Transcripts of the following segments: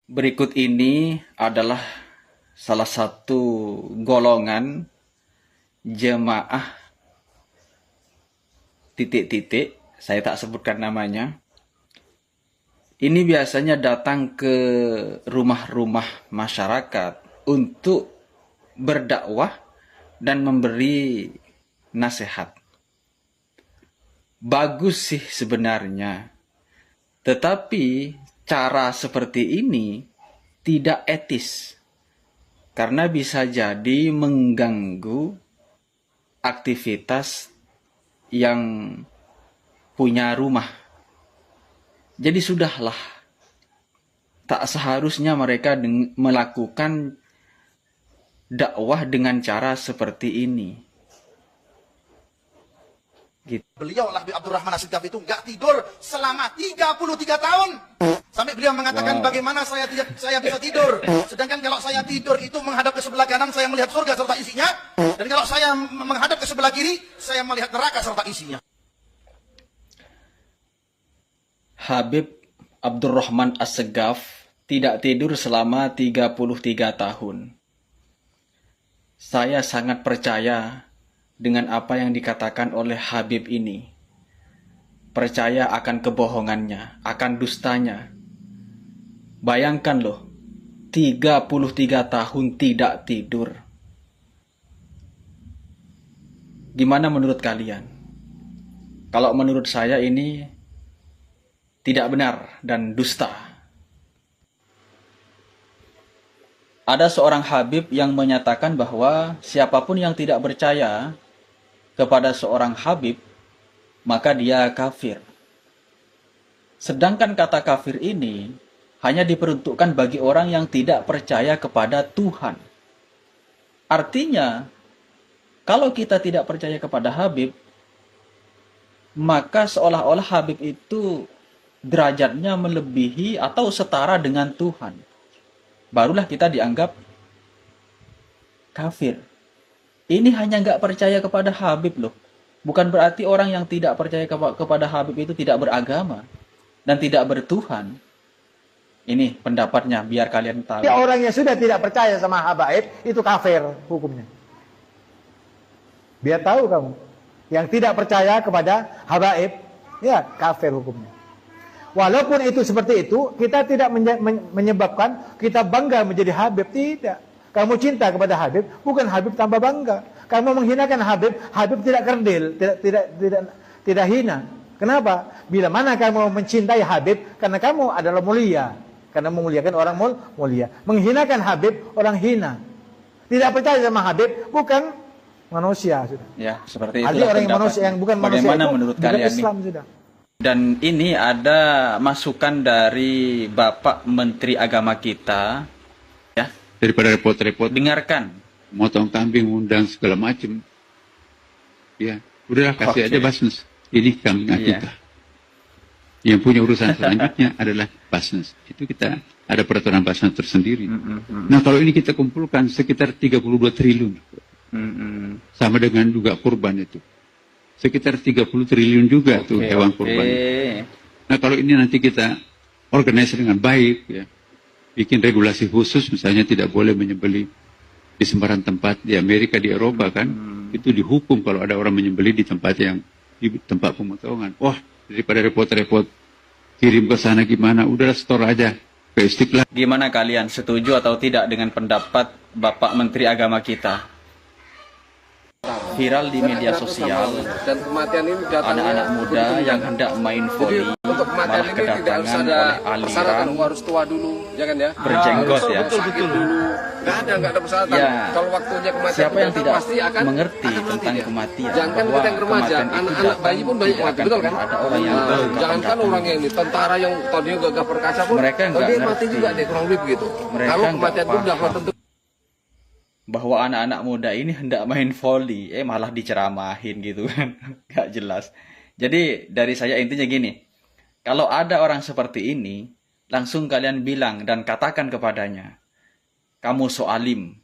Berikut ini adalah salah satu golongan jemaah titik-titik, saya tak sebutkan namanya. Ini biasanya datang ke rumah-rumah masyarakat untuk berdakwah dan memberi nasihat. Bagus sih sebenarnya, tetapi cara seperti ini tidak etis karena bisa jadi mengganggu aktivitas yang punya rumah. Jadi sudahlah, tak seharusnya mereka melakukan dakwah dengan cara seperti ini. Gitu. Beliau Habib Abdurrahman As-Segaf itu nggak tidur selama 33 tahun. Sampai beliau mengatakan, bagaimana saya bisa tidur. Sedangkan kalau saya tidur itu menghadap ke sebelah kanan, saya melihat surga serta isinya. Dan kalau saya menghadap ke sebelah kiri, saya melihat neraka serta isinya. Habib Abdurrahman As-Segaf tidak tidur selama 33 tahun. Saya sangat percaya dengan apa yang dikatakan oleh Habib ini. Percaya akan kebohongannya, akan dustanya. Bayangkan loh, 33 tahun tidak tidur. Gimana menurut kalian? Kalau menurut saya ini tidak benar dan dusta. Ada seorang Habib yang menyatakan bahwa siapapun yang tidak percaya kepada seorang Habib, maka dia kafir. Sedangkan kata kafir ini hanya diperuntukkan bagi orang yang tidak percaya kepada Tuhan. Artinya, kalau kita tidak percaya kepada Habib, maka seolah-olah Habib itu derajatnya melebihi atau setara dengan Tuhan. Barulah kita dianggap kafir. Ini hanya nggak percaya kepada Habib loh. Bukan berarti orang yang tidak percaya kepada Habib itu tidak beragama dan tidak bertuhan. Ini pendapatnya, biar kalian tahu. Orang yang sudah tidak percaya sama Habaib itu kafir hukumnya. Biar tahu kamu. Yang tidak percaya kepada Habaib, ya kafir hukumnya. Walaupun itu seperti itu, kita tidak menyebabkan kita bangga menjadi Habib, tidak. Kamu cinta kepada Habib, bukan Habib tambah bangga. Kamu menghinakan Habib, Habib tidak kerdil, tidak hina. Kenapa? Bila mana kamu mencintai Habib, karena kamu adalah mulia, karena memuliakan orang mulia. Menghinakan Habib, orang hina. Tidak percaya sama Habib, bukan manusia sudah. Ya, seperti itu. Orang yang manusia yang bukan manusia. Bagaimana itu menurut kalian Islam nih? sudah. Dan ini ada masukan dari Bapak Menteri Agama kita, ya. Daripada repot-repot Dengarkan. motong kambing, undang segala macam. Ya, udahlah kasih aja Basnas. Ini kambing akikah. Yang punya urusan selanjutnya adalah Basnas. Itu kita ada peraturan Basnas tersendiri. Nah, kalau ini kita kumpulkan sekitar 32 triliun. Sama dengan juga kurban itu. Sekitar 30 triliun juga tuh hewan kurban. Nah, kalau ini nanti kita organize dengan baik, ya, bikin regulasi khusus, misalnya tidak boleh menyembelih di sembarang tempat di Amerika, di Eropa kan, itu dihukum kalau ada orang menyembelih di tempat yang di tempat pemotongan. Wah, daripada repot-repot kirim ke sana gimana, udah store aja ke Istiqlal. Gimana kalian, setuju atau tidak dengan pendapat Bapak Menteri Agama kita? Viral di media sosial, dan kematian ini anak-anak muda yang hendak main voli malah kedatangan oleh aliran harus tua dulu, jangan ya. Berjenggot ya. Betul. Nggak ada persyaratan. Ya, kalau waktunya kematian siapa yang tidak pasti akan mengerti tentang kematian, jangan bahwa kita yang remaja, kematian itu anak-anak bayi pun banyak mati, betul kan? Ada orang yang jangankan orang yang ini, tentara yang tadinya gagah perkasa pun, mereka nggak dia ngerti. mati juga deh, kurang lebih begitu. Mereka Kalau kematian pun nggak sudah tentu bahwa anak-anak muda ini hendak main voli, malah diceramahin gitu kan. Gak jelas. Jadi dari saya intinya gini, kalau ada orang seperti ini, langsung kalian bilang dan katakan kepadanya, kamu sok alim,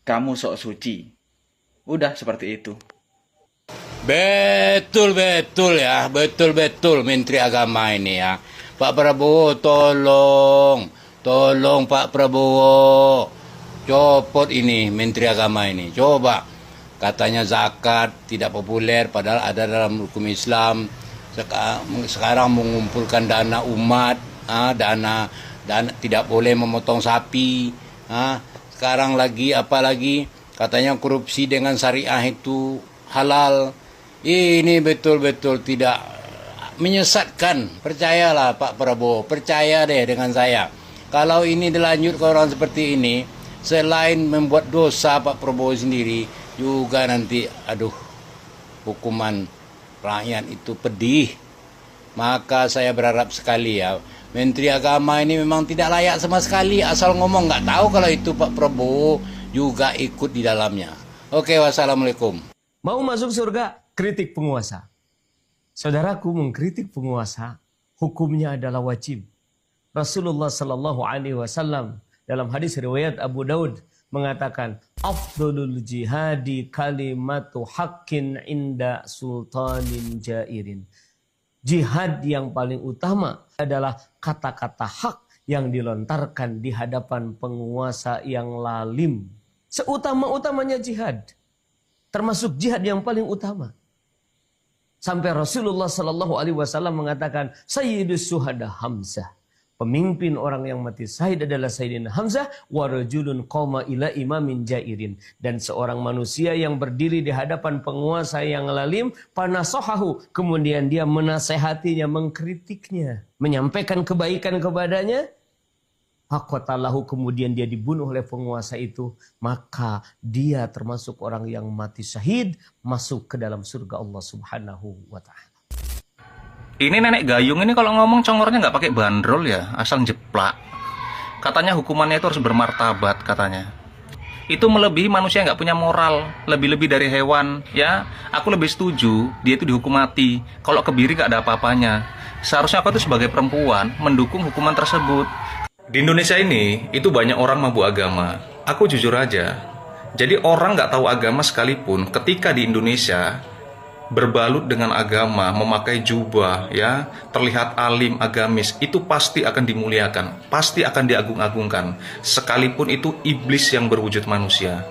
kamu sok suci. Udah seperti itu. Betul Menteri Agama ini ya. Pak Prabowo tolong Tolong Pak Prabowo, copot ini Menteri Agama ini. Coba, katanya zakat tidak populer padahal ada dalam hukum Islam. Sekarang mengumpulkan dana umat, dana tidak boleh memotong sapi. Sekarang lagi apalagi katanya korupsi dengan syariah itu halal. Ini betul-betul tidak menyesatkan. Percayalah Pak Prabowo, percaya deh dengan saya. Kalau ini dilanjut ke orang seperti ini, selain membuat dosa Pak Prabowo sendiri, juga nanti hukuman rakyat itu pedih. Maka saya berharap sekali ya, Menteri Agama ini memang tidak layak sama sekali, asal ngomong, nggak tahu kalau itu Pak Prabowo juga ikut di dalamnya. Oke, wassalamualaikum. Mau masuk surga, kritik penguasa. Saudaraku, mengkritik penguasa, hukumnya adalah wajib. Rasulullah Sallallahu Alaihi Wasallam dalam hadis riwayat Abu Daud mengatakan, afdalul jihadi kalimatu haqqin inda sultanin jairin. Jihad yang paling utama adalah kata-kata hak yang dilontarkan di hadapan penguasa yang lalim. Seutama-utamanya jihad, termasuk jihad yang paling utama. Sampai Rasulullah Sallallahu Alaihi Wasallam mengatakan, Sayyidus Suhada Hamzah. Pemimpin orang yang mati syahid adalah Sayyidina Hamzah, wa rajulun qama ila imamin jairin, dan seorang manusia yang berdiri di hadapan penguasa yang lalim, panasahahu, kemudian dia menasehatinya, mengkritiknya, menyampaikan kebaikan kepadanya, faqatalahu, kemudian dia dibunuh oleh penguasa itu, maka dia termasuk orang yang mati syahid, masuk ke dalam surga Allah Subhanahu wa taala. Ini nenek gayung ini kalau ngomong congornya nggak pakai bandrol ya, asal jeplak. Katanya hukumannya itu harus bermartabat katanya. Itu melebihi manusia nggak punya moral, lebih-lebih dari hewan ya. Aku lebih setuju dia itu dihukum mati. Kalau kebiri nggak ada apa-apanya. Seharusnya aku itu sebagai perempuan mendukung hukuman tersebut. Di Indonesia ini itu banyak orang mabuk agama. Aku jujur aja. Jadi orang nggak tahu agama sekalipun ketika di Indonesia berbalut dengan agama, memakai jubah, ya, terlihat alim, agamis, itu pasti akan dimuliakan, pasti akan diagung-agungkan, sekalipun itu iblis yang berwujud manusia.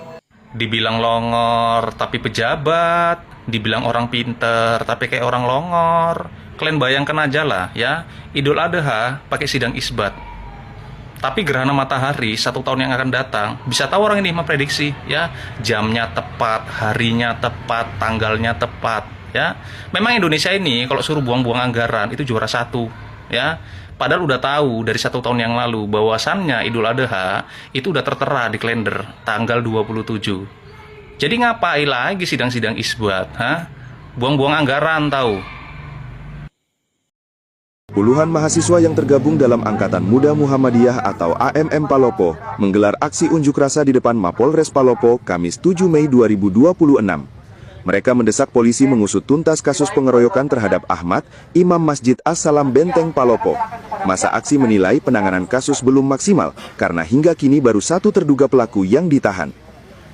Dibilang longor, tapi pejabat, dibilang orang pinter, tapi kayak orang longor. Kalian bayangkan aja lah, ya, Idul Adha pakai sidang isbat. Tapi gerhana matahari 1 tahun yang akan datang, bisa tahu orang ini memprediksi, ya, jamnya tepat, harinya tepat, tanggalnya tepat, ya. Memang Indonesia ini kalau suruh buang-buang anggaran itu juara 1, ya. Padahal udah tahu dari 1 tahun yang lalu bahwasannya Idul Adha itu udah tertera di kalender tanggal 27. Jadi ngapain lagi sidang-sidang isbat, buang-buang anggaran tahu. Puluhan mahasiswa yang tergabung dalam Angkatan Muda Muhammadiyah atau AMM Palopo menggelar aksi unjuk rasa di depan Mapolres Palopo Kamis 7 Mei 2026. Mereka mendesak polisi mengusut tuntas kasus pengeroyokan terhadap Ahmad, Imam Masjid As-Salam Benteng Palopo. Masa aksi menilai penanganan kasus belum maksimal karena hingga kini baru 1 terduga pelaku yang ditahan.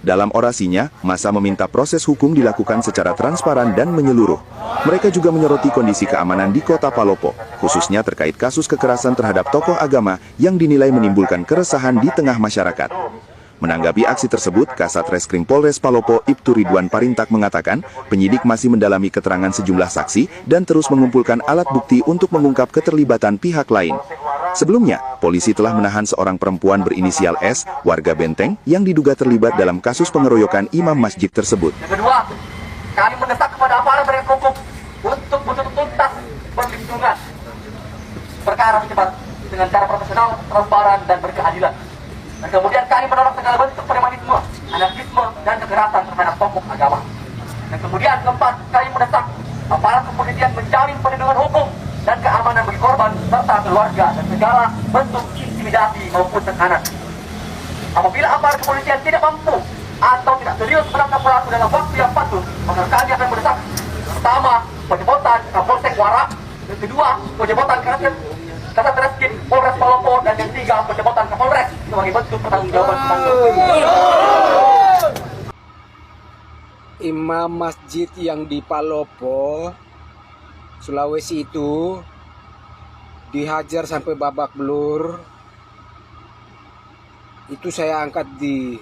Dalam orasinya, massa meminta proses hukum dilakukan secara transparan dan menyeluruh. Mereka juga menyoroti kondisi keamanan di kota Palopo, khususnya terkait kasus kekerasan terhadap tokoh agama yang dinilai menimbulkan keresahan di tengah masyarakat. Menanggapi aksi tersebut, Kasat Reskrim Polres Palopo Ibtu Ridwan Parintak mengatakan, penyidik masih mendalami keterangan sejumlah saksi dan terus mengumpulkan alat bukti untuk mengungkap keterlibatan pihak lain. Sebelumnya, polisi telah menahan seorang perempuan berinisial S, warga Benteng, yang diduga terlibat dalam kasus pengeroyokan imam masjid tersebut. Yang kedua, kami mendesak kepada aparat penegak hukum untuk tuntas perlindungan perkara cepat dengan cara profesional, transparan, dan berkeadilan. Dan kemudian kami menolak segala bentuk premanisme, anarkisme, dan kekerasan terhadap tokoh agama. Dan kemudian keempat, kami mendesak aparat kepolisian menjamin perlindungan hukum dan keamanan bagi korban serta keluarga dan segala bentuk intimidasi maupun tekanan. Apabila aparat kepolisian tidak mampu atau tidak serius menangkap pelaku dalam waktu yang patuh, maka kami akan mendesak pertama penjebotan Kapolsek Warak, yang kedua penjebotan Kasat Reskrim Polres Palopo, dan yang ketiga penjebotan Kapolres sebagai bentuk pertanggungjawaban Imam masjid yang di Palopo, Sulawesi itu dihajar sampai babak belur itu saya angkat di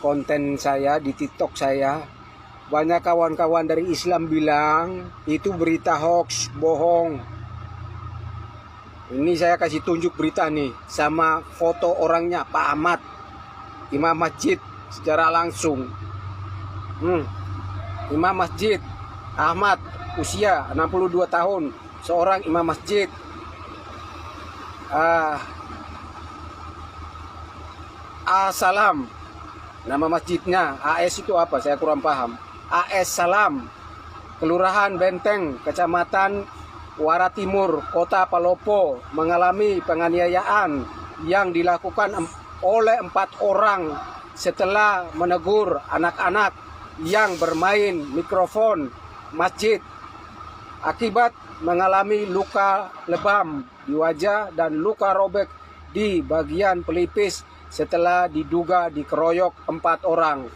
konten saya, di TikTok saya. Banyak kawan-kawan dari Islam bilang itu berita hoax, bohong. Ini saya kasih tunjuk berita nih sama foto orangnya, Pak Ahmad, imam masjid secara langsung. Imam masjid Ahmad, usia 62 tahun, seorang imam masjid. Salam, nama masjidnya. AS itu apa? Saya kurang paham. AS Salam, Kelurahan Benteng, Kecamatan Wara Timur, Kota Palopo, mengalami penganiayaan yang dilakukan oleh 4 orang setelah menegur anak-anak yang bermain mikrofon masjid. Akibat mengalami luka lebam di wajah dan luka robek di bagian pelipis setelah diduga dikeroyok 4 orang.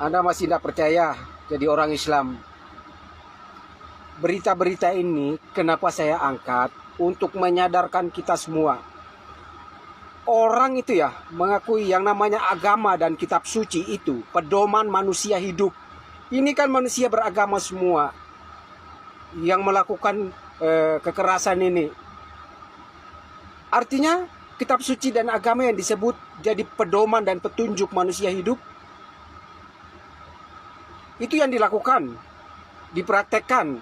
Anda masih tidak percaya jadi orang Islam? Berita-berita ini kenapa saya angkat? Untuk menyadarkan kita semua. Orang itu ya mengakui yang namanya agama dan kitab suci itu pedoman manusia hidup. Ini kan manusia beragama semua yang melakukan kekerasan ini. Artinya kitab suci dan agama yang disebut jadi pedoman dan petunjuk manusia hidup, itu yang dilakukan, dipraktekkan.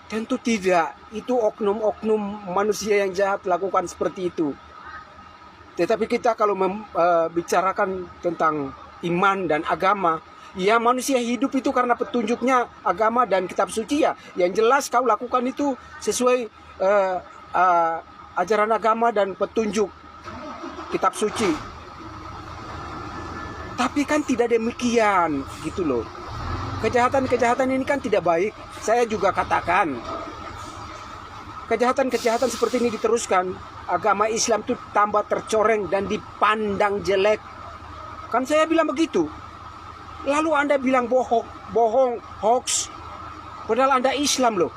Tentu tidak, itu oknum-oknum manusia yang jahat lakukan seperti itu. Tetapi kita kalau membicarakan tentang iman dan agama, ya manusia hidup itu karena petunjuknya agama dan kitab suci ya. Yang jelas kau lakukan itu sesuai ajaran agama dan petunjuk kitab suci. Tapi kan tidak demikian gitu loh. Kejahatan-kejahatan ini kan tidak baik. Saya juga katakan kejahatan-kejahatan seperti ini diteruskan, agama Islam itu tambah tercoreng dan dipandang jelek. Kan saya bilang begitu. Lalu Anda bilang bohong, hoax. Padahal Anda Islam loh.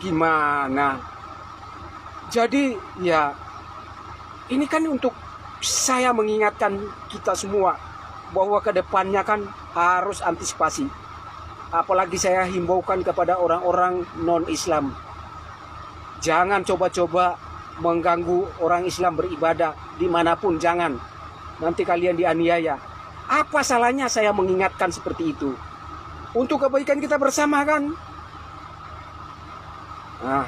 Gimana? Jadi ya ini kan untuk saya mengingatkan kita semua bahwa ke depannya kan harus antisipasi. Apalagi saya himbaukan kepada orang-orang non-Islam. Jangan coba-coba mengganggu orang Islam beribadah dimanapun, jangan. Nanti kalian dianiaya. Apa salahnya saya mengingatkan seperti itu? Untuk kebaikan kita bersama kan? Nah,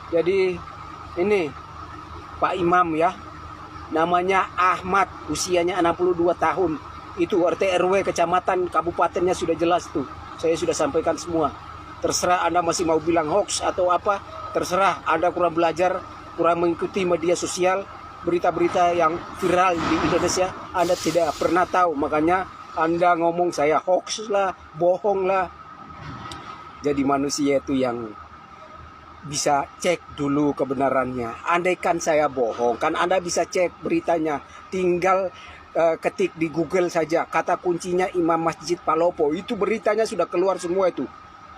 jadi ini Pak Imam ya. Namanya Ahmad, usianya 62 tahun. Itu RT RW kecamatan kabupatennya sudah jelas tuh. Saya sudah sampaikan semua. Terserah Anda masih mau bilang hoax atau apa, terserah. Anda kurang belajar, kurang mengikuti media sosial, berita-berita yang viral di Indonesia, Anda tidak pernah tahu. Makanya Anda ngomong saya hoax lah, bohong lah. Jadi manusia itu yang bisa cek dulu kebenarannya. Andaikan saya bohong, kan Anda bisa cek beritanya. Tinggal ketik di Google saja, kata kuncinya Imam Masjid Palopo. Itu beritanya sudah keluar semua itu.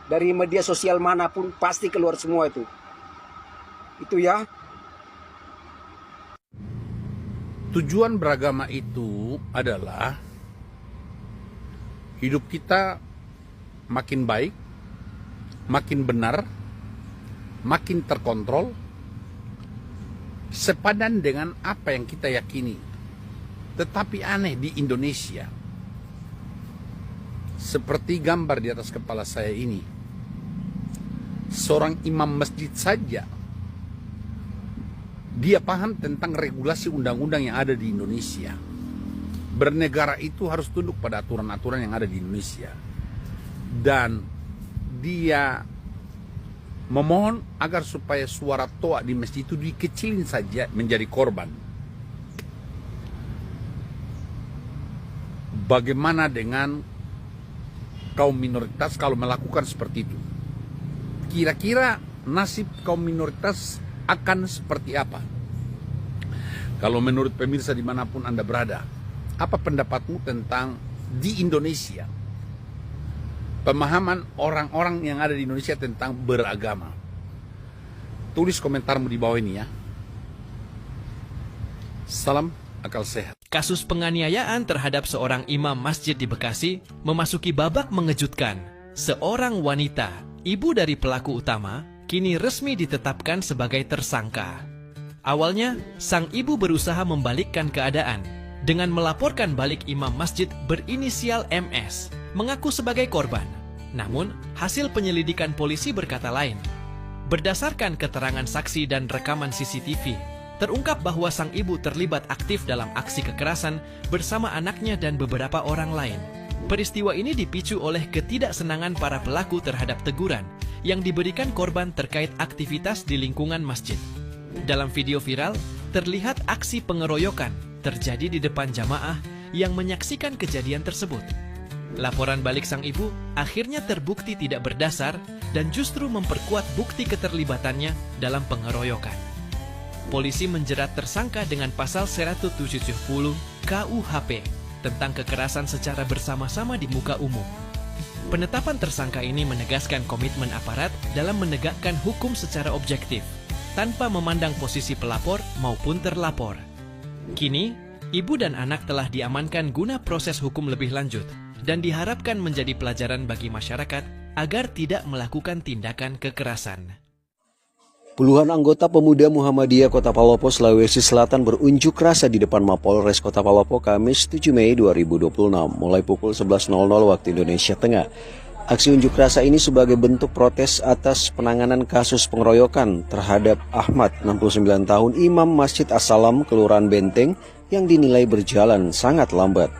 Dari media sosial manapun pasti keluar semua itu. Itu ya. Tujuan beragama itu adalah hidup kita makin baik, makin benar, makin terkontrol, sepadan dengan apa yang kita yakini. Tetapi aneh di Indonesia, seperti gambar di atas kepala saya ini, seorang imam masjid saja, dia paham tentang regulasi undang-undang yang ada di Indonesia. Bernegara itu harus tunduk pada aturan-aturan yang ada di Indonesia. Dan dia memohon agar supaya suara toa di masjid itu dikecilin saja menjadi korban. Bagaimana dengan kaum minoritas kalau melakukan seperti itu? Kira-kira nasib kaum minoritas akan seperti apa? Kalau menurut pemirsa dimanapun Anda berada, apa pendapatmu tentang di Indonesia? Pemahaman orang-orang yang ada di Indonesia tentang beragama. Tulis komentarmu di bawah ini ya. Salam akal sehat. Kasus penganiayaan terhadap seorang imam masjid di Bekasi memasuki babak mengejutkan. Seorang wanita, ibu dari pelaku utama, kini resmi ditetapkan sebagai tersangka. Awalnya, sang ibu berusaha membalikkan keadaan dengan melaporkan balik imam masjid berinisial MS, mengaku sebagai korban. Namun, hasil penyelidikan polisi berkata lain. Berdasarkan keterangan saksi dan rekaman CCTV, terungkap bahwa sang ibu terlibat aktif dalam aksi kekerasan bersama anaknya dan beberapa orang lain. Peristiwa ini dipicu oleh ketidaksenangan para pelaku terhadap teguran yang diberikan korban terkait aktivitas di lingkungan masjid. Dalam video viral, terlihat aksi pengeroyokan terjadi di depan jamaah yang menyaksikan kejadian tersebut. Laporan balik sang ibu akhirnya terbukti tidak berdasar dan justru memperkuat bukti keterlibatannya dalam pengeroyokan. Polisi menjerat tersangka dengan pasal 170 KUHP tentang kekerasan secara bersama-sama di muka umum. Penetapan tersangka ini menegaskan komitmen aparat dalam menegakkan hukum secara objektif, tanpa memandang posisi pelapor maupun terlapor. Kini, ibu dan anak telah diamankan guna proses hukum lebih lanjut dan diharapkan menjadi pelajaran bagi masyarakat agar tidak melakukan tindakan kekerasan. Puluhan anggota pemuda Muhammadiyah Kota Palopo, Sulawesi Selatan berunjuk rasa di depan Mapolres Kota Palopo Kamis 7 Mei 2026 mulai pukul 11.00 waktu Indonesia Tengah. Aksi unjuk rasa ini sebagai bentuk protes atas penanganan kasus pengeroyokan terhadap Ahmad, 69 tahun, Imam Masjid As-Salam, Kelurahan Benteng, yang dinilai berjalan sangat lambat.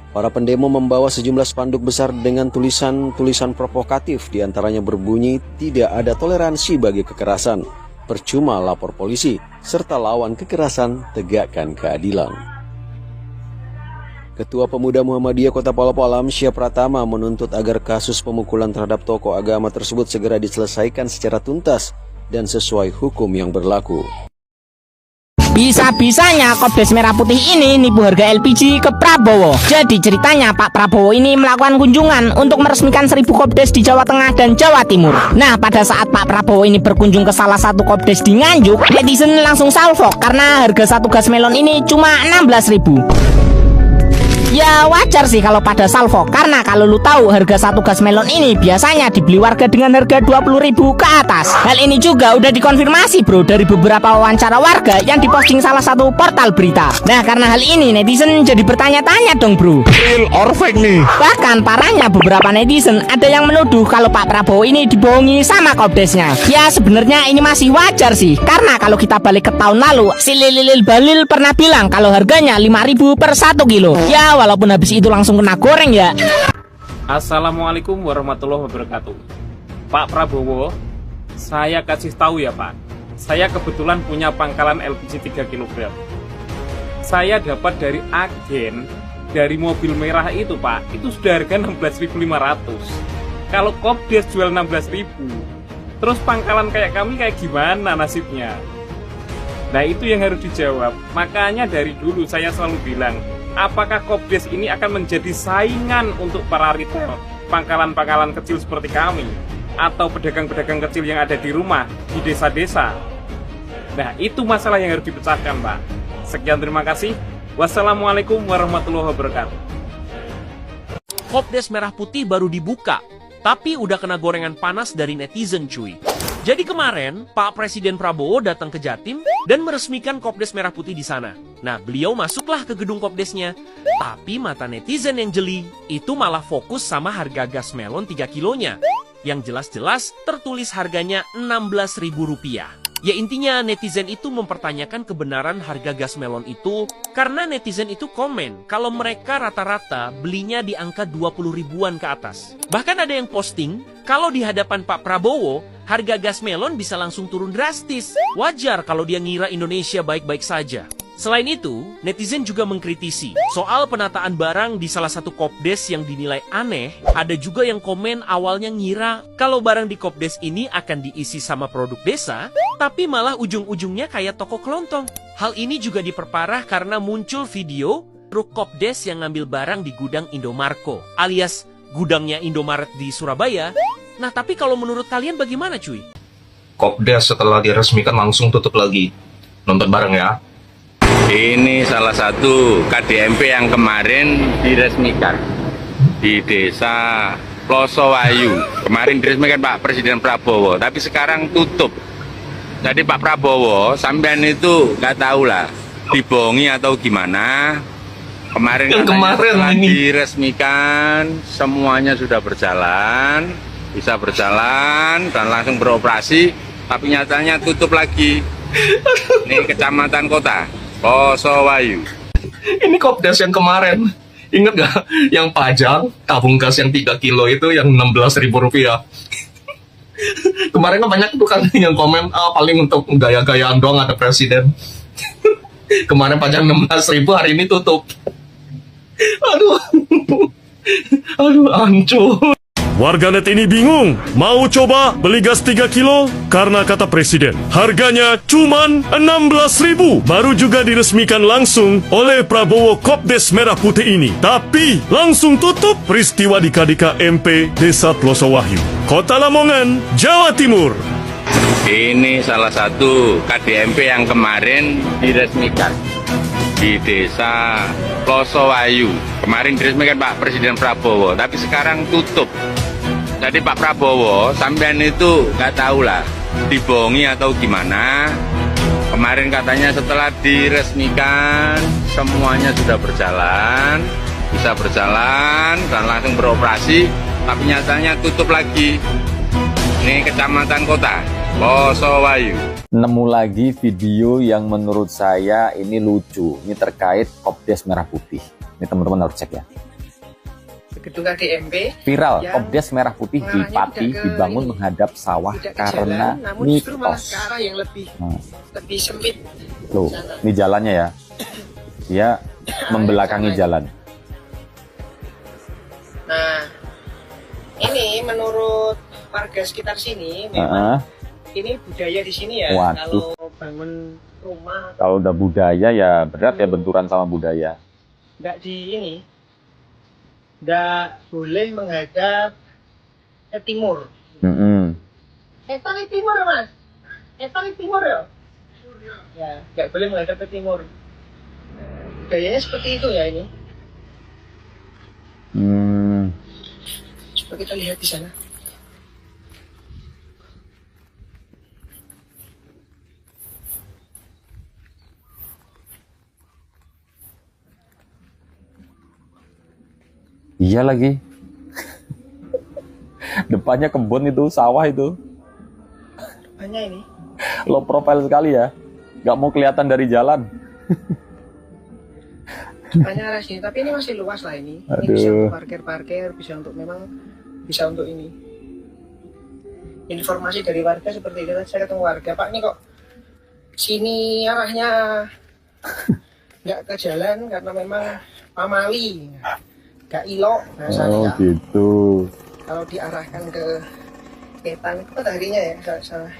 Para pendemo membawa sejumlah spanduk besar dengan tulisan provokatif, diantaranya berbunyi tidak ada toleransi bagi kekerasan, percuma lapor polisi, serta lawan kekerasan, tegakkan keadilan. Ketua Pemuda Muhammadiyah Kota Palopo Alamsyah Pratama menuntut agar kasus pemukulan terhadap tokoh agama tersebut segera diselesaikan secara tuntas dan sesuai hukum yang berlaku. Bisa-bisanya Kopdes Merah Putih ini nipu harga LPG ke Prabowo. Jadi ceritanya Pak Prabowo ini melakukan kunjungan untuk meresmikan 1000 Kopdes di Jawa Tengah dan Jawa Timur. Nah, pada saat Pak Prabowo ini berkunjung ke salah satu Kopdes di Nganjuk, netizen langsung salfok karena harga satu gas melon ini cuma 16.000. Ya wajar sih kalau pada salvo, karena kalau lu tahu harga satu gas melon ini biasanya dibeli warga dengan harga 20.000 ke atas. Hal ini juga udah dikonfirmasi bro dari beberapa wawancara warga yang diposting salah satu portal berita. Nah, karena hal ini netizen jadi bertanya-tanya dong bro, real or fake nih? Bahkan parahnya beberapa netizen ada yang menuduh kalau Pak Prabowo ini dibohongi sama Kopdesnya. Ya sebenarnya ini masih wajar sih, karena kalau kita balik ke tahun lalu, si Lilil Balil pernah bilang kalau harganya 5.000 per 1 kilo. Ya walaupun habis itu langsung kena goreng ya. Assalamualaikum warahmatullahi wabarakatuh. Pak Prabowo, saya kasih tahu ya Pak, saya kebetulan punya pangkalan LPG 3 kg. Saya dapat dari agen dari mobil merah itu Pak, itu sudah harga 16.500. Kalau Kopdes jual 16.000, terus pangkalan kayak kami kayak gimana nasibnya? Nah itu yang harus dijawab. Makanya dari dulu saya selalu bilang, apakah Kopdes ini akan menjadi saingan untuk para retail, pangkalan-pangkalan kecil seperti kami, atau pedagang-pedagang kecil yang ada di rumah, di desa-desa? Nah, itu masalah yang harus dipecahkan, Pak. Sekian, terima kasih. Wassalamualaikum warahmatullahi wabarakatuh. Kopdes Merah Putih baru dibuka, tapi udah kena gorengan panas dari netizen cuy. Jadi kemarin, Pak Presiden Prabowo datang ke Jatim dan meresmikan Kopdes Merah Putih di sana. Nah, beliau masuklah ke gedung Kopdesnya. Tapi mata netizen yang jeli, itu malah fokus sama harga gas melon 3 kilonya. Yang jelas-jelas tertulis harganya Rp16.000. Ya intinya netizen itu mempertanyakan kebenaran harga gas melon itu karena netizen itu komen kalau mereka rata-rata belinya di angka 20 ribuan ke atas. Bahkan ada yang posting kalau di hadapan Pak Prabowo harga gas melon bisa langsung turun drastis. Wajar kalau dia ngira Indonesia baik-baik saja. Selain itu, netizen juga mengkritisi soal penataan barang di salah satu Kopdes yang dinilai aneh. Ada juga yang komen awalnya ngira kalau barang di Kopdes ini akan diisi sama produk desa, tapi malah ujung-ujungnya kayak toko kelontong. Hal ini juga diperparah karena muncul video truk Kopdes yang ngambil barang di gudang Indomarko, alias gudangnya Indomaret di Surabaya. Nah, tapi kalau menurut kalian bagaimana cuy? Kopdes setelah diresmikan langsung tutup lagi. Nonton bareng ya. Ini salah satu KDMP yang kemarin diresmikan di desa Plosowayu. Kemarin diresmikan Pak Presiden Prabowo, tapi sekarang tutup. Jadi Pak Prabowo, sampean itu nggak tahu lah, dibohongi atau gimana. Kemarin setelah diresmikan, semuanya sudah berjalan, bisa berjalan dan langsung beroperasi, tapi nyatanya tutup lagi. Ini kecamatan kota Plosowayu. Ini Kopdes yang kemarin. Ingat gak? Yang pajak, tabung gas yang 3 kilo itu yang Rp16.000. Kemarin kan banyak tuh kan yang komen, paling untuk gaya-gayaan doang ada presiden. Kemarin pajak 16.000, hari ini tutup. Aduh, hancur. Warganet ini bingung, mau coba beli gas 3 kilo? Karena kata presiden, harganya cuman 16.000. Baru juga diresmikan langsung oleh Prabowo Kopdes Merah Putih ini. Tapi langsung tutup. Peristiwa di KDK MP Desa Plosowayu, Kota Lamongan, Jawa Timur. Ini salah satu KDMP yang kemarin diresmikan di Desa Plosowayu. Kemarin diresmikan Pak Presiden Prabowo, tapi sekarang tutup. Jadi Pak Prabowo, sampean itu nggak tahu lah, dibohongi atau gimana. Kemarin katanya setelah diresmikan, semuanya sudah berjalan, bisa berjalan dan langsung beroperasi, tapi nyatanya tutup lagi. Ini kecamatan kota Plosowayu. Nemu lagi video yang menurut saya ini lucu. Ini terkait Kopdes Merah Putih. Ini teman-teman harus cek ya. Gedung KDMP Viral, Kopdes Merah Putih di Pati dibangun menghadap sawah karena mitos. Ke arah yang lebih sempit. Loh, ini jalannya ya. Dia membelakangi jalan. Nah, ini menurut warga sekitar sini memang ini budaya di sini ya. Waduh. Kalau bangun rumah, Kalau udah budaya ya berat ya, benturan sama budaya. nggak boleh menghadap ke timur. Di timur mas, di timur ya. Ya, nggak boleh menghadap ke timur. Gayanya seperti itu ya ini. Coba kita lihat di sana. Iya lagi. Depannya kebun itu, sawah itu. Depannya ini. Low profile sekali ya. Gak mau kelihatan dari jalan. Depannya arah sini, tapi ini masih luas lah ini. Ini bisa untuk parkir-parkir, bisa untuk ini. Informasi dari warga seperti itu. Saya ketemu warga, Pak ini kok sini arahnya nggak ke jalan karena memang pamali. Gak ilok bahasanya. Oh gitu. Kalau diarahkan ke Ketan itu harinya ya, salah.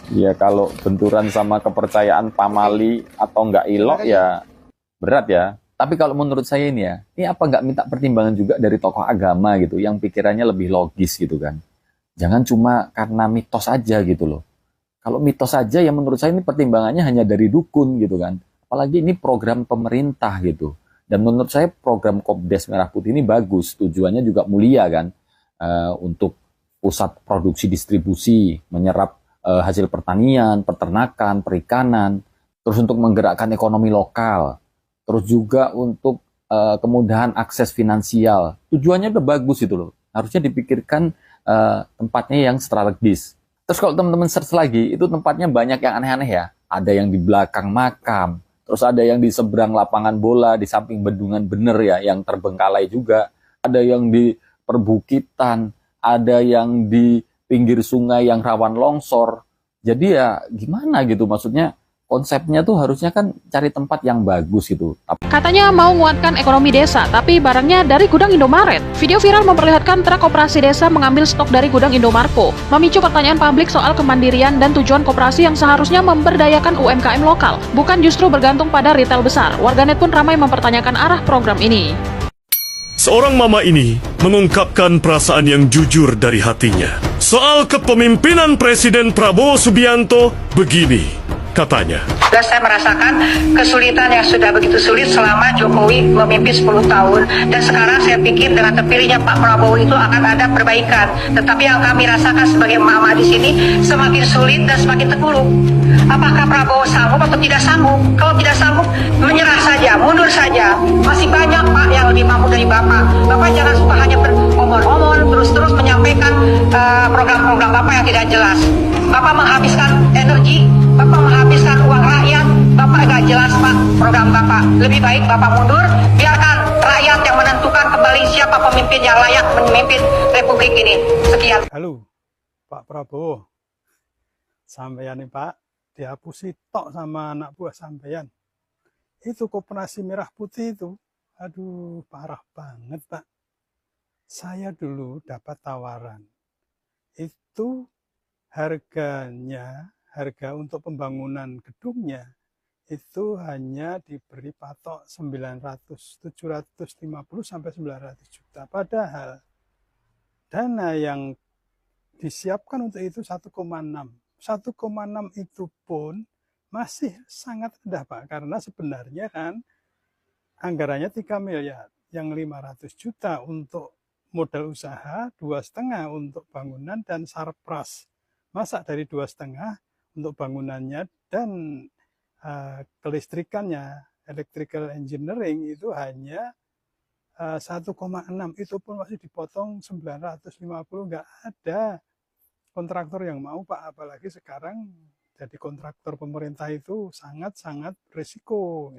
Ya kalau benturan sama kepercayaan pamali atau nggak ilok ya berat ya. Tapi kalau menurut saya ini ya, ini apa nggak minta pertimbangan juga dari tokoh agama gitu, yang pikirannya lebih logis gitu kan. Jangan cuma karena mitos aja gitu loh. Kalau mitos aja ya menurut saya ini pertimbangannya hanya dari dukun gitu kan. Apalagi ini program pemerintah gitu. Dan menurut saya program Kopdes Merah Putih ini bagus, tujuannya juga mulia kan, untuk pusat produksi distribusi, menyerap hasil pertanian, peternakan, perikanan, terus untuk menggerakkan ekonomi lokal, terus juga untuk kemudahan akses finansial. Tujuannya udah bagus itu loh, harusnya dipikirkan tempatnya yang strategis. Terus kalau teman-teman search lagi, itu tempatnya banyak yang aneh-aneh ya, ada yang di belakang makam, terus ada yang di seberang lapangan bola, di samping bendungan bener ya, yang terbengkalai juga. Ada yang di perbukitan, ada yang di pinggir sungai yang rawan longsor. Jadi ya gimana gitu, maksudnya konsepnya tuh harusnya kan cari tempat yang bagus gitu. Katanya mau menguatkan ekonomi desa, tapi barangnya dari gudang Indomaret. Video viral memperlihatkan truk koperasi desa mengambil stok dari gudang Indomarko, memicu pertanyaan publik soal kemandirian dan tujuan koperasi yang seharusnya memberdayakan UMKM lokal, bukan justru bergantung pada retail besar. Warganet pun ramai mempertanyakan arah program ini. Seorang mama ini mengungkapkan perasaan yang jujur dari hatinya. soal kepemimpinan Presiden Prabowo Subianto begini katanya. Dan saya merasakan kesulitan yang sudah begitu sulit selama Jokowi memimpin 10 tahun. Dan sekarang saya pikir dengan terpilihnya Pak Prabowo itu akan ada perbaikan. Tetapi yang kami rasakan sebagai emak-emak di sini semakin sulit dan semakin terpuruk. Apakah Prabowo sanggup atau tidak sanggup? Kalau tidak sanggup, menyerah saja, mundur saja. Masih banyak Pak yang lebih mampu dari Bapak. Bapak jangan suka hanya beromong-omong, terus-terus menyampaikan program-program Bapak yang tidak jelas. Bapak menghabiskan energi, Bapak menghabiskan uang rakyat, Bapak gak jelas Pak program Bapak. Lebih baik Bapak mundur, biarkan rakyat yang menentukan kembali siapa pemimpin yang layak memimpin Republik ini. Sekian. Halo, Pak Prabowo. Sampeyan nih Pak, dihapusi tok sama anak buah sampeyan. Itu Koperasi Merah Putih itu, aduh parah banget Pak. Saya dulu dapat tawaran, itu harga untuk pembangunan gedungnya itu hanya diberi patok 750 sampai 900 juta. Padahal dana yang disiapkan untuk itu 1,6. 1,6 itu pun masih sangat rendah Pak, karena sebenarnya kan anggarannya 3 miliar, yang 500 juta untuk modal usaha, 2,5 untuk bangunan dan sarpras. Masa dari 2,5 untuk bangunannya dan kelistrikannya, electrical engineering itu hanya 1,6, itu pun masih dipotong 950, nggak ada kontraktor yang mau Pak, apalagi sekarang jadi kontraktor pemerintah itu sangat-sangat berisiko.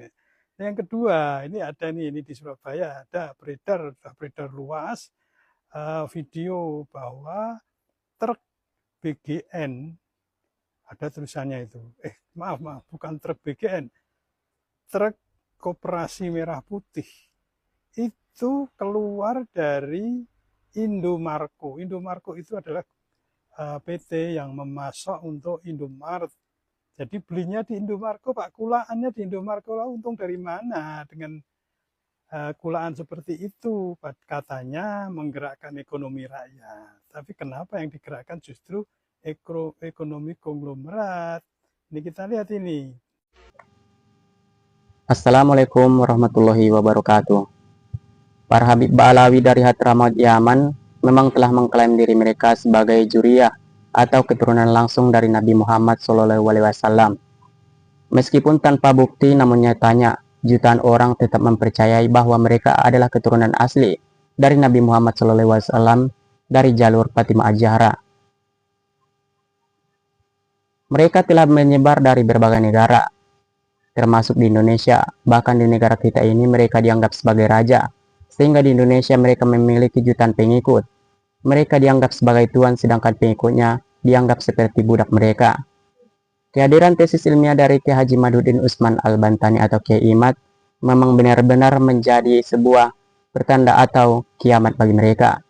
Yang kedua, ini ada ini di Surabaya ada beredar luas video bahwa truk BGN, ada tulisannya itu, maaf, bukan truk BGN, truk Koperasi Merah Putih, itu keluar dari Indomarko. Indomarko itu adalah PT yang memasok untuk Indomaret. Jadi belinya di Indomarko, Pak, kulaannya di Indomarko, lah untung dari mana dengan kulaan seperti itu? Katanya menggerakkan ekonomi rakyat. Tapi kenapa yang digerakkan justru ekonomi konglomerat? Ini kita lihat ini. Assalamualaikum warahmatullahi wabarakatuh. Para Habib Ba'alawi dari Hadramaut Yaman memang telah mengklaim diri mereka sebagai Juriyah atau keturunan langsung dari Nabi Muhammad SAW. Meskipun tanpa bukti, namun nyatanya jutaan orang tetap mempercayai bahwa mereka adalah keturunan asli dari Nabi Muhammad SAW dari jalur Fatimah Az-Zahra. Mereka telah menyebar dari berbagai negara, termasuk di Indonesia. Bahkan di negara kita ini mereka dianggap sebagai raja, sehingga di Indonesia mereka memiliki jutaan pengikut. Mereka dianggap sebagai tuan, sedangkan pengikutnya dianggap seperti budak mereka. Kehadiran tesis ilmiah dari Kiai Haji Madudin Usman Al-Bantani atau Kiai Imad memang benar-benar menjadi sebuah pertanda atau kiamat bagi mereka.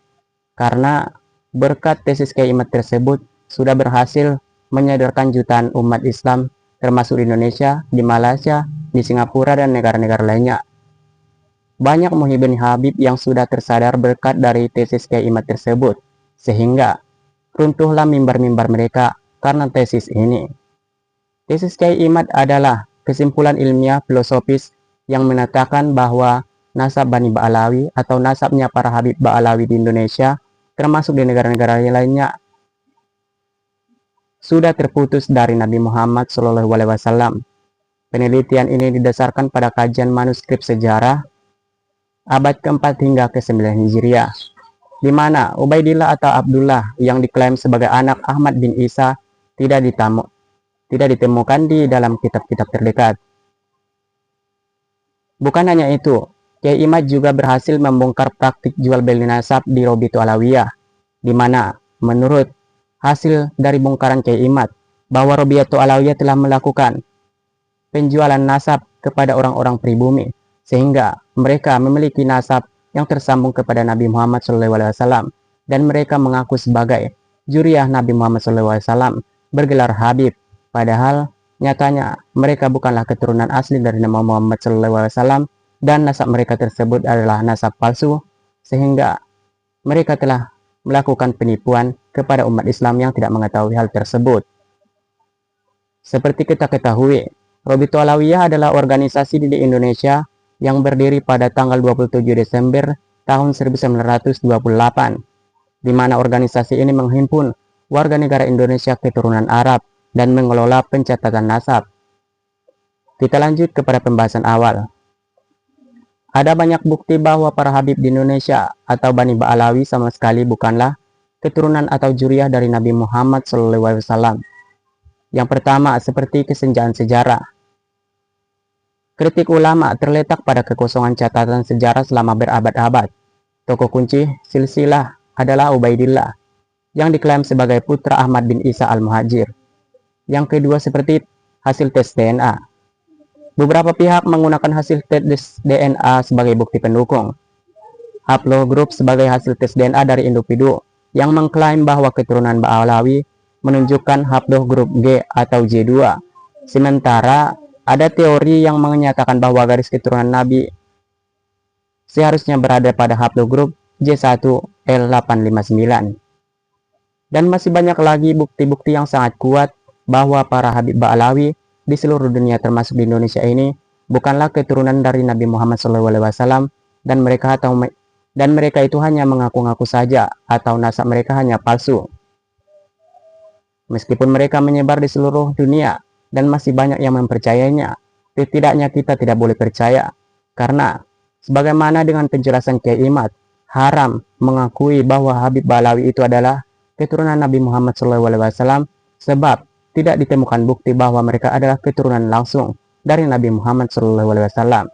Karena berkat tesis Kiai Imad tersebut sudah berhasil menyadarkan jutaan umat Islam, termasuk di Indonesia, di Malaysia, di Singapura, dan negara-negara lainnya. Banyak muhibin Habib yang sudah tersadar berkat dari tesis Kiai Imad tersebut, sehingga runtuhlah mimbar-mimbar mereka karena tesis ini. Tesis Kiai Imad adalah kesimpulan ilmiah filosofis yang menyatakan bahwa nasab Bani Ba'alawi atau nasabnya para Habib Ba'alawi di Indonesia, termasuk di negara-negara lainnya, sudah terputus dari Nabi Muhammad SAW. Penelitian ini didasarkan pada kajian manuskrip sejarah abad ke-4 hingga ke-9 Hijriah, di mana Ubaidillah atau Abdullah yang diklaim sebagai anak Ahmad bin Isa tidak ditemukan di dalam kitab-kitab terdekat. Bukan hanya itu, Kiai Imad juga berhasil membongkar praktik jual beli nasab di Robitu Alawiyah, di mana menurut hasil dari bongkaran Kiai Imad bahwa Robiatu Alawiyah telah melakukan penjualan nasab kepada orang-orang pribumi, sehingga mereka memiliki nasab yang tersambung kepada Nabi Muhammad SAW, dan mereka mengaku sebagai Juriyah Nabi Muhammad SAW, bergelar Habib, padahal nyatanya mereka bukanlah keturunan asli dari Nabi Muhammad SAW, dan nasab mereka tersebut adalah nasab palsu, sehingga mereka telah melakukan penipuan kepada umat Islam yang tidak mengetahui hal tersebut. Seperti kita ketahui, Robitul Alawiyah adalah organisasi di Indonesia yang berdiri pada tanggal 27 Desember tahun 1928, di mana organisasi ini menghimpun warga negara Indonesia keturunan Arab dan mengelola pencatatan nasab. Kita lanjut kepada pembahasan awal. Ada banyak bukti bahwa para habib di Indonesia atau Bani Ba'alawi sama sekali bukanlah keturunan atau juriyah dari Nabi Muhammad SAW. Yang pertama, seperti kesenjangan sejarah. Kritik ulama terletak pada kekosongan catatan sejarah selama berabad-abad. Tokoh kunci silsilah adalah Ubaidillah, yang diklaim sebagai putra Ahmad bin Isa al-Muhajir. Yang kedua, seperti hasil tes DNA. Beberapa pihak menggunakan hasil tes DNA sebagai bukti pendukung. Haplogroup sebagai hasil tes DNA dari individu yang mengklaim bahwa keturunan Ba'alawi menunjukkan haplogroup G atau J2. Sementara ada teori yang menyatakan bahwa garis keturunan Nabi seharusnya berada pada haplogroup J1L859. Dan masih banyak lagi bukti-bukti yang sangat kuat bahwa para habib Ba'alawi di seluruh dunia termasuk di Indonesia ini bukanlah keturunan dari Nabi Muhammad SAW dan mereka itu hanya mengaku-ngaku saja atau nasab mereka hanya palsu. Meskipun mereka menyebar di seluruh dunia dan masih banyak yang mempercayainya, setidaknya kita tidak boleh percaya karena sebagaimana dengan penjelasan Kiai Imad, haram mengakui bahwa Habib Ba'alawi itu adalah keturunan Nabi Muhammad SAW sebab tidak ditemukan bukti bahwa mereka adalah keturunan langsung dari Nabi Muhammad SAW.